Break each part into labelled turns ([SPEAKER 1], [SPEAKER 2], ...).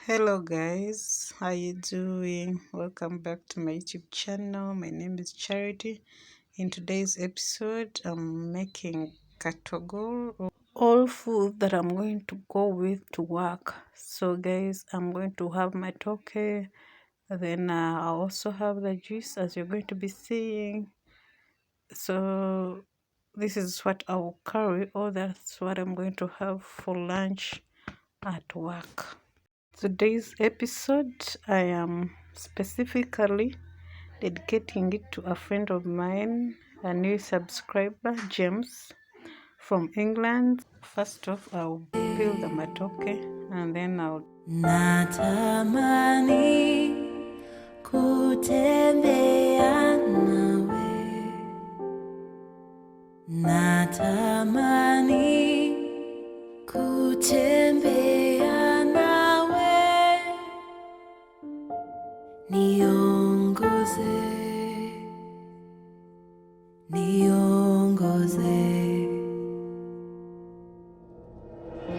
[SPEAKER 1] Hello guys, how you doing? Welcome back to my YouTube channel. My name is Charity. In today's episode, I'm making katogol, all food that I'm going to go with to work. So guys, I'm going to have my toke, then I also have the juice as you're going to be seeing. So this is what I will carry, or that's what I'm going to have for lunch at work. Today's episode, I am specifically dedicating it to a friend of mine, a new subscriber, James, from England. First off, I'll peel the matoke and then I'll
[SPEAKER 2] natamani kutembea nawe, natamani kutembea nawe, niongoze, niongoze.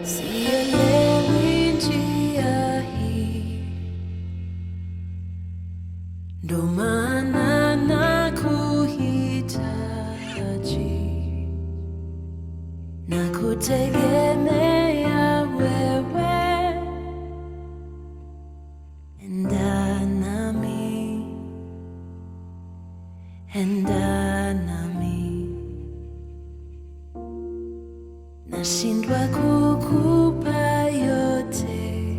[SPEAKER 2] Sielewi njia hii, ndo maana nakuhitaji, nakutegemea wewe, enda nami, enda nami. Nashindwa kukupa yote,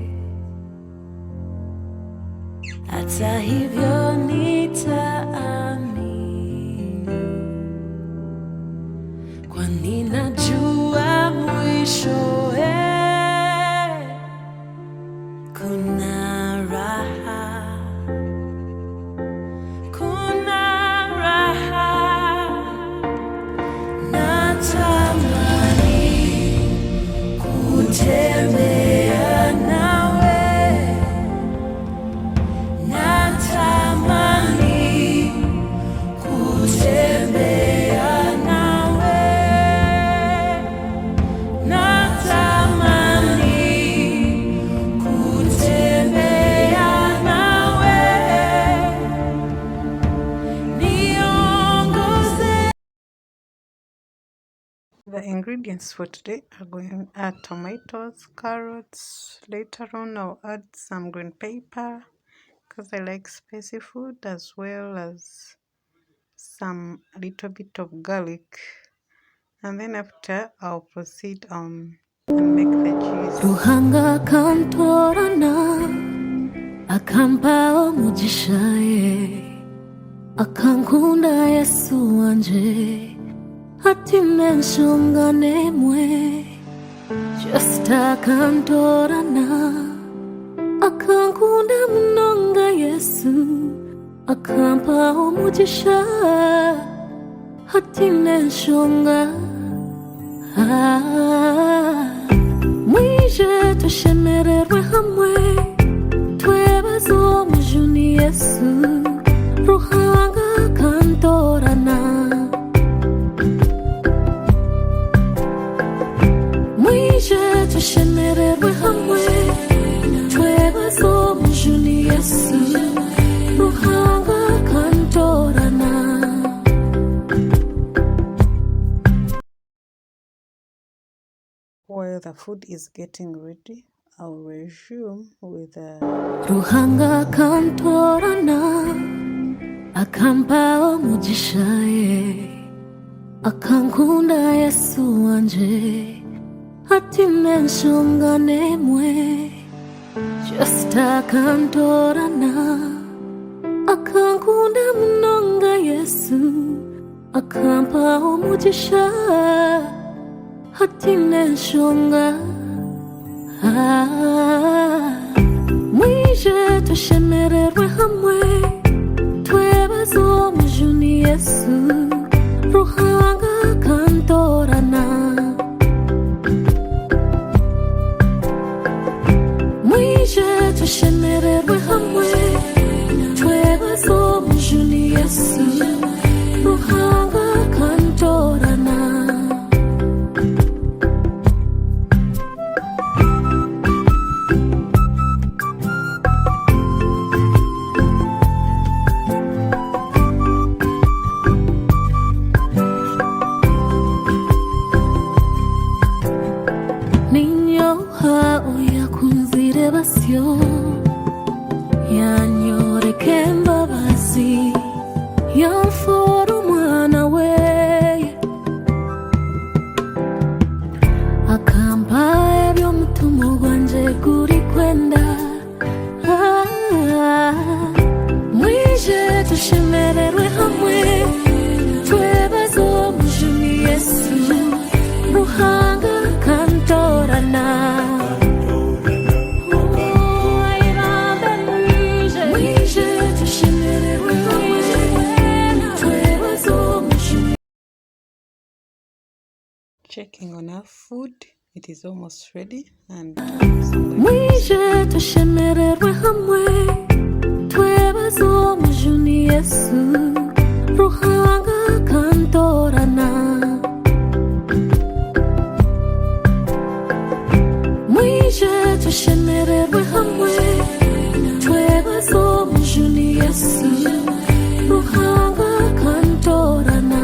[SPEAKER 2] hata hivyo nitaamini, kwani najua mwishowe kuna raha, kuna raha. Natamani kutembea nawe, natamani kutembea nawe, natamani kutembea nawe, niongoze.
[SPEAKER 1] The ingredients for today are going to add tomatoes, carrots. Later on, I'll add some green pepper because I like spicy food, as well as some little bit of garlic. And then after, I'll proceed and make the cheese.
[SPEAKER 2] Ruhanga kantorana akampa omugishaye, akankunda Yesu wanje, hatine nsonga nemwe. Just akantorana akankunda munonga Yesu, akampa omugisha, hatine nsonga. Mwije tushemererwe hamwe, twebaze omujuni Yesu, Ruhanga kantorana. Mwije tushemererwe hamwe, twebaze omujuni Yesu, Ruhanga kantorana.
[SPEAKER 1] While the food is getting ready, I'll resume with
[SPEAKER 2] Ruhanga kantorana akampa omugishaye, akankunda Yesu wanje, hatine nsonga nemwe. Just akantorana akankunda munonga Yesu, akampa omugisha, hatine nsonga. Mwije tushemererwe hamwe, twebaze omujuni Yesu, Ruhanga kantorana. Mwije tushemererwe hamwe, twebaze omujuni Yesu, Ruhanga kantorana. ninyoha oyakunzire basyo yanyoreka embabazi yanfuura omwana we akampa eby'omutima gwanje guri kwenda. Mwije tushemererwe hamwe twebaze omujuni Yesu Ruhanga kantorana. Mwije tushemererwe hamwe twebaze omujuni.
[SPEAKER 1] Checking on our food. It is almost ready and
[SPEAKER 2] Mwije tushemererwe hamwe twebaze omujuni Yesu Ruhanga kantorana. Mwije tushemererwe hamwe twebaze omujuni Yesu Ruhanga kantorana.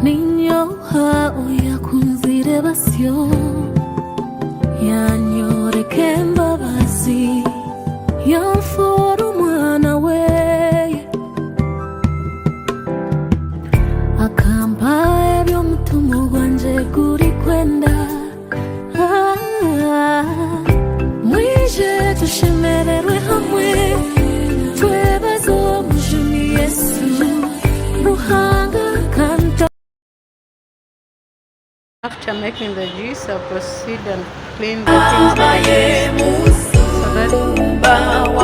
[SPEAKER 2] Ninyoha oyakunzire basyo yanyoreka embabazi yanfuura omwana we akampa eby'omutima gwanje guri kwenda. Mwije tushemererwe hamwe twebaze omujuni Yesu Ruhanga kantorana.
[SPEAKER 1] after making the juice, I'll proceed and clean the things that I use so that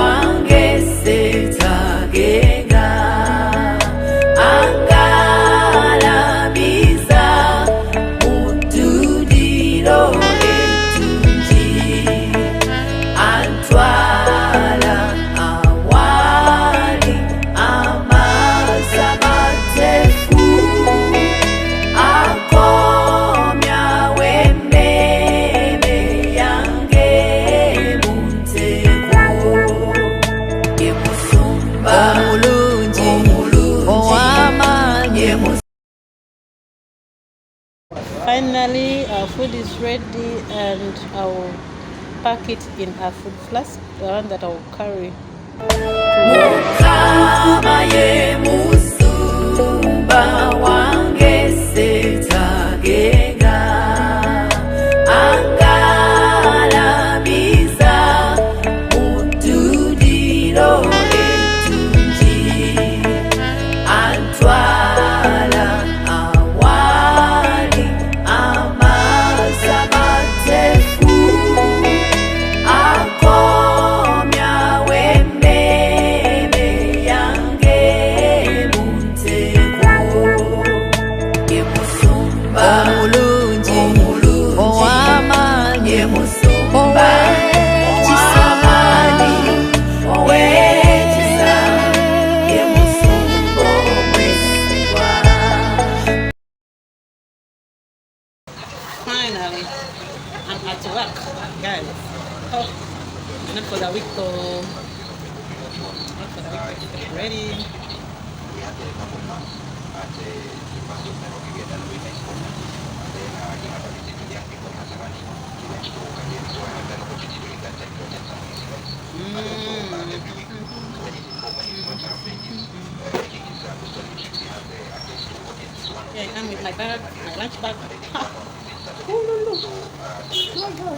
[SPEAKER 1] finally our food is ready and I'll pack it in a food flask, the one that I'll carry. Finally, I'm at work, guys. Oh, not for the week though. Not for the week, but get ready. Yeah, I'm with my bag, my lunch bag. Oh, no.